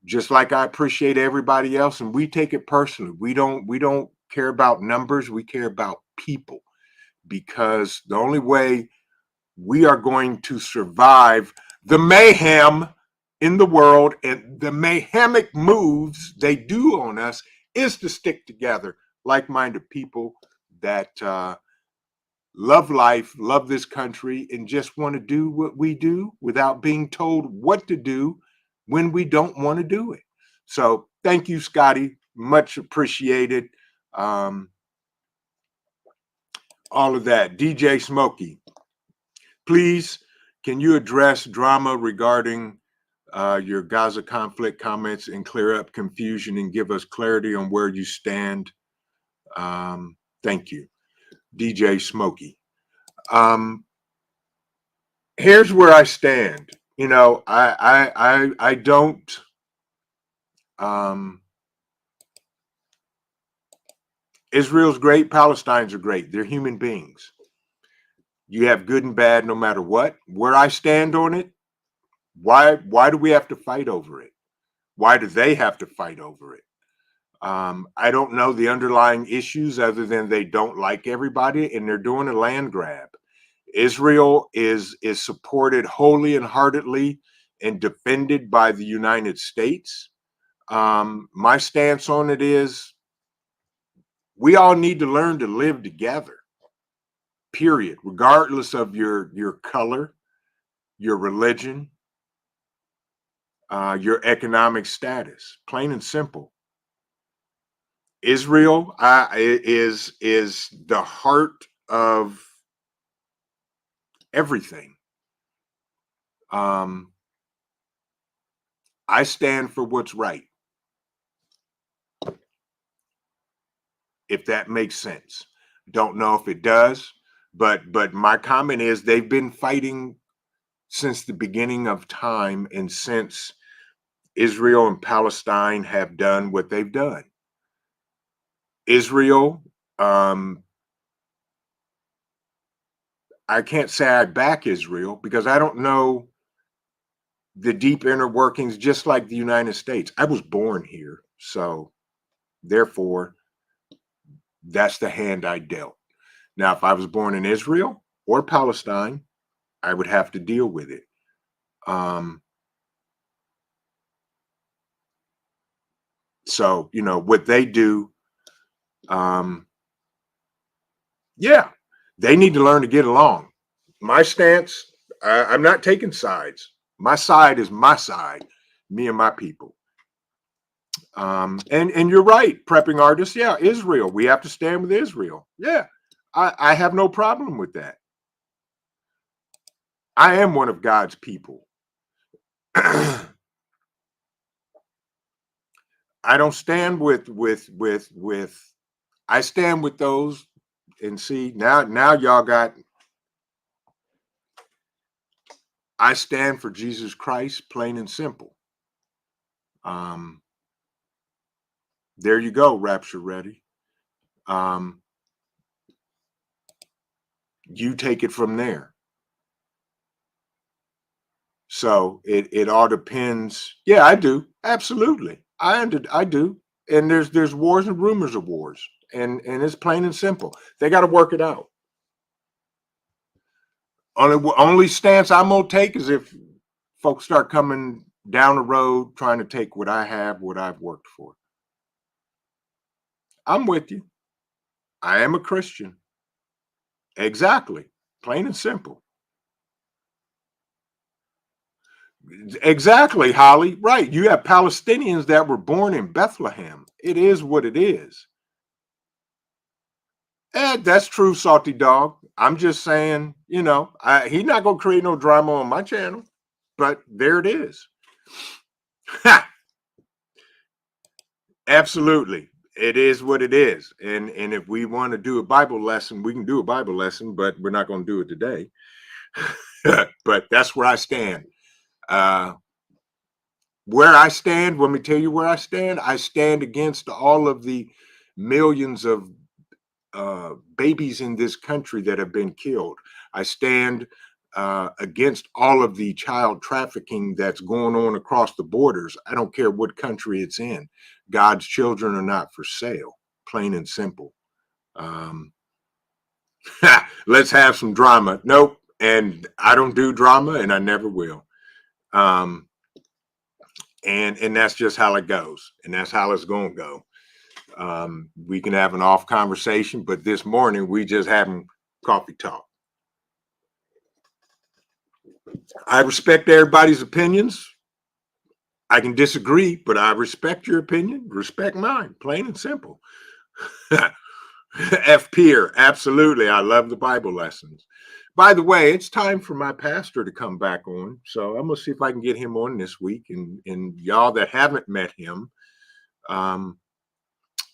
just like I appreciate everybody else. And we take it personally. We don't care about numbers. We care about people, because the only way we are going to survive the mayhem in the world and the mayhemic moves they do on us is to stick together, like-minded people that love life, love this country, and just want to do what we do without being told what to do when we don't want to do it. So thank you, Scotty. Much appreciated. Um, all of that. DJ Smokey, please, can you address drama regarding your Gaza conflict comments and clear up confusion and give us clarity on where you stand? Thank you. DJ Smokey. Here's where I stand. You know, I don't Israel's great, Palestinians are great. They're human beings. You have good and bad no matter what. Where I stand on it, why do we have to fight over it? Why do they have to fight over it? I don't know the underlying issues other than they don't like everybody and they're doing a land grab. Israel is supported wholly and heartedly and defended by the United States. My stance on it is we all need to learn to live together, period, regardless of your color, your religion, your economic status, plain and simple. Israel is the heart of everything. I stand for what's right, if that makes sense. Don't know if it does, but my comment is they've been fighting since the beginning of time and since Israel and Palestine have done what they've done. Israel, I can't say I back Israel because I don't know the deep inner workings, just like the United States. I was born here, so therefore, that's the hand I dealt. Now, if I was born in Israel or Palestine, I would have to deal with it. So, you know, what they do, yeah, they need to learn to get along. My stance, I'm not taking sides. My side is my side, me and my people. And you're right, prepping artists. Yeah, Israel. We have to stand with Israel. Yeah, I have no problem with that. I am one of God's people. I don't stand with I stand with those, and see now y'all got, I stand for Jesus Christ, plain and simple. There you go, Rapture Ready. You take it from there. So it all depends. Yeah, I do. Absolutely. I do. And there's wars and rumors of wars. And it's plain and simple. They got to work it out. Only stance I'm gonna take is if folks start coming down the road trying to take what I have, what I've worked for. I'm with you. I am a Christian. Exactly. Plain and simple. Exactly, Holly. Right. You have Palestinians that were born in Bethlehem. It is what it is. That's true, Salty Dog. I'm just saying, you know, he's not going to create no drama on my channel, but there it is. Absolutely. It is what it is. And if we want to do a Bible lesson, we can do a Bible lesson, but we're not going to do it today. But that's where I stand. Where I stand, let me tell you where I stand. I stand against all of the millions of babies in this country that have been killed. I stand against all of the child trafficking that's going on across the borders. I don't care what country it's in. God's children are not for sale. plain and simple. Um, let's have some drama. Nope. And I don't do drama, and I never will. Um, and that's just how it goes, and that's how it's going to go. We can have an off conversation, but this morning we just having coffee talk. I respect everybody's opinions. I can disagree, but I respect your opinion, respect mine, plain and simple. F Peer, absolutely. I love the Bible lessons. By the way, it's time for my pastor to come back on. So I'm going to see if I can get him on this week. And y'all that haven't met him,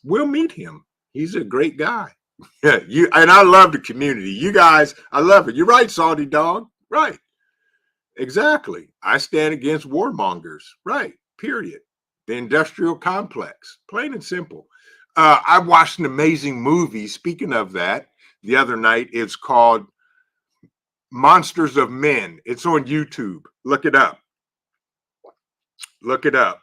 we'll meet him. He's a great guy. Yeah, and I love the community. You guys, I love it. You're right, Salty Dog. Right. Exactly. I stand against warmongers. Right. Period. The industrial complex. Plain and simple. I watched an amazing movie. Speaking of that, the other night, it's called Monsters of Men. It's on YouTube. Look it up. Look it up.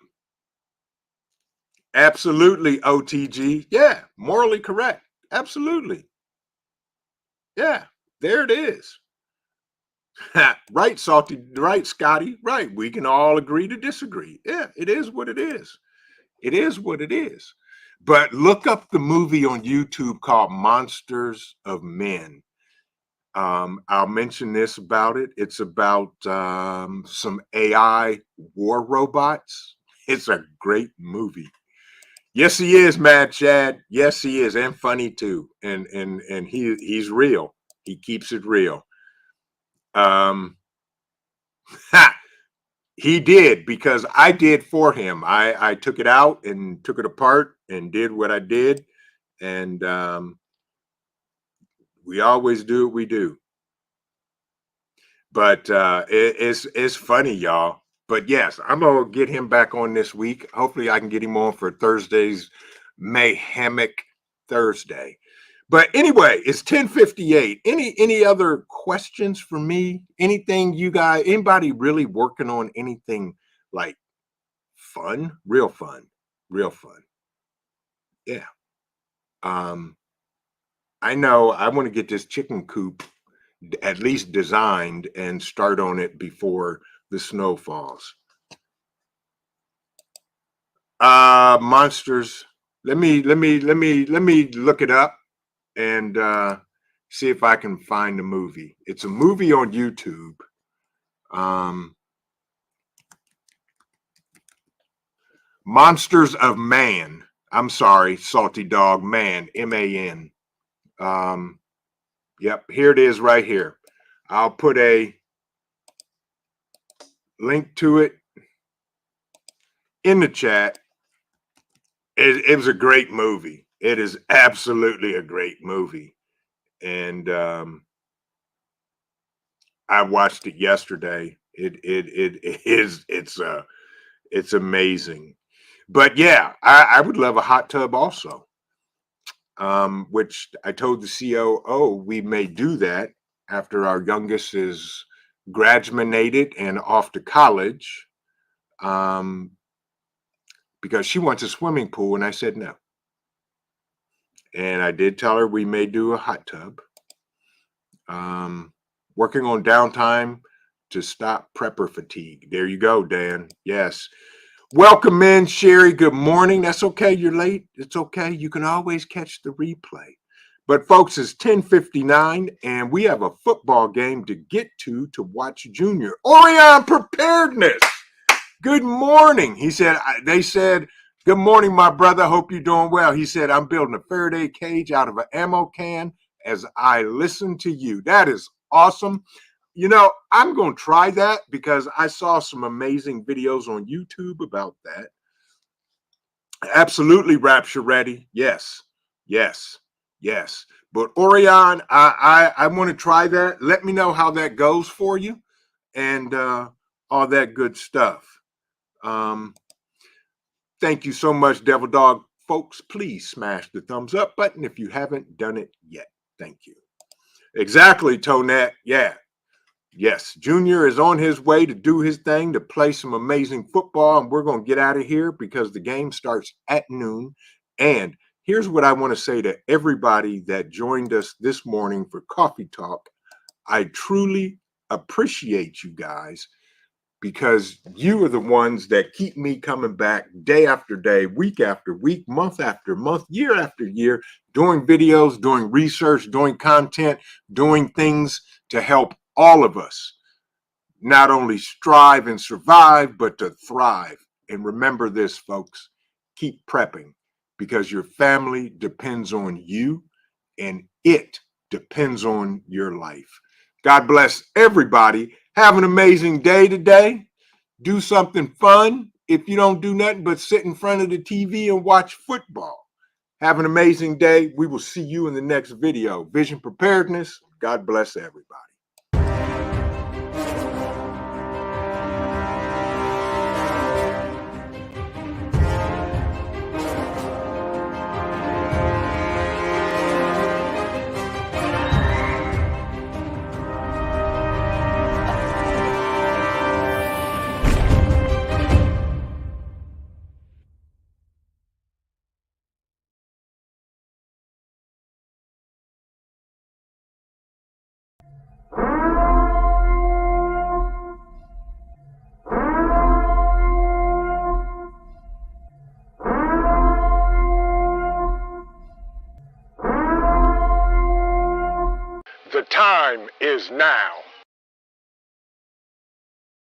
Absolutely, OTG. Yeah, morally correct. Absolutely. Yeah, there it is. Right, Salty. Right, Scotty. Right. We can all agree to disagree. Yeah, it is what it is. It is what it is. But look up the movie on YouTube called Monsters of Men. I'll mention this about it. It's about some AI war robots. It's a great movie. Yes, he is, Mad Chad. Yes, he is, and funny too. And he's real. He keeps it real. He did, because I did for him. I took it out and took it apart and did what I did. And we always do what we do. But it's funny, y'all. But yes, I'm gonna get him back on this week. Hopefully, I can get him on for Thursday's Mayhemic Thursday. But anyway, it's 10:58. Any other questions for me? Anything you guys? Anybody really working on anything like fun? Real fun, real fun. Yeah. Um, I know I want to get this chicken coop at least designed and start on it before the snow falls. Monsters. Let me look it up and see if I can find the movie. It's a movie on YouTube. Monsters of Man. I'm sorry, Salty Dog Man, MAN. Yep, here it is right here. I'll put a link to it in the chat. It was a great movie. It is absolutely a great movie. And I watched it yesterday. It's amazing. But yeah, I would love a hot tub also. Which I told the COO we may do that after our youngest is graduated and off to college. Because she wants a swimming pool, and I said no. And I did tell her we may do a hot tub. Working on downtime to stop prepper fatigue. There you go, Dan. Yes. Welcome in, Sherry. Good morning. That's okay. You're late. It's okay. You can always catch the replay. But folks, it's 10:59, and we have a football game to get to watch Junior. Orion Preparedness. Good morning. He said, they said, good morning, my brother. Hope you're doing well. He said, I'm building a Faraday cage out of an ammo can as I listen to you. That is awesome. You know, I'm going to try that because I saw some amazing videos on YouTube about that. Absolutely, Rapture Ready. Yes, yes, yes. But Orion, I want to try that. Let me know how that goes for you and all that good stuff. Thank you so much, Devil Dog. Folks, please smash the thumbs up button if you haven't done it yet. Thank you. Exactly, Tonette. Yeah. Yes, Junior is on his way to do his thing, to play some amazing football, and we're going to get out of here because the game starts at noon, and Here's what I want to say to everybody that joined us this morning for Coffee Talk. I truly appreciate you guys, because you are the ones that keep me coming back day after day, week after week, month after month, year after year, doing videos, doing research, doing content, doing things to help all of us not only strive and survive, but to thrive. And remember this, folks, keep prepping, because your family depends on you and it depends on your life. God bless everybody. Have an amazing day today. Do something fun. If you don't do nothing but sit in front of the TV and watch football, have an amazing day. We will see you in the next video. Vision Preparedness. God bless everybody. The time is now.